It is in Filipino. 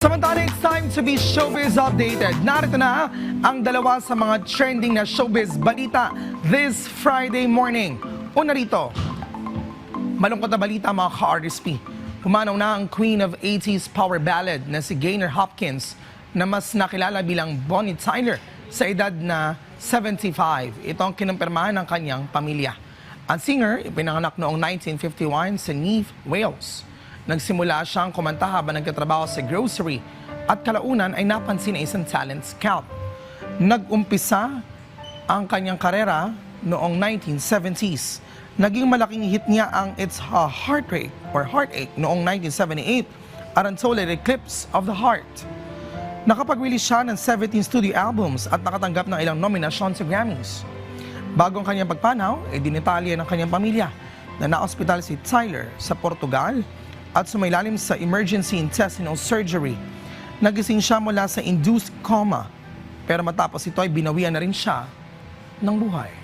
Samantala, it's time to be showbiz updated. Narito na ang dalawa sa mga trending na showbiz balita this Friday morning. Una rito, malungkot na balita mga ka-RSP. Pumanaw na ang queen of 80s power ballad na si Gaynor Hopkins na mas nakilala bilang Bonnie Tyler sa edad na 75. Ito ang kinumpirmahan ng kanyang pamilya. Ang singer, ipinanganak noong 1951 sa Neath, Wales. Nagsimula siyang kumanta habang nagtatrabaho sa grocery at kalaunan ay napansin na isang talent scout. Nag-umpisa ang kanyang karera noong 1970s. Naging malaking hit niya ang It's a Heartache noong 1978 at Untold Eclipse of the Heart. Nakapag-release siya ng 17 studio albums at nakatanggap ng ilang nominasyon sa Grammys. Bago ang kanyang pagpanaw, dinetalya ng kanyang pamilya na na-ospital si Tyler sa Portugal at sumailalim sa emergency intestinal surgery. Nagising siya mula sa induced coma, pero matapos ito ay binawian na rin siya ng buhay.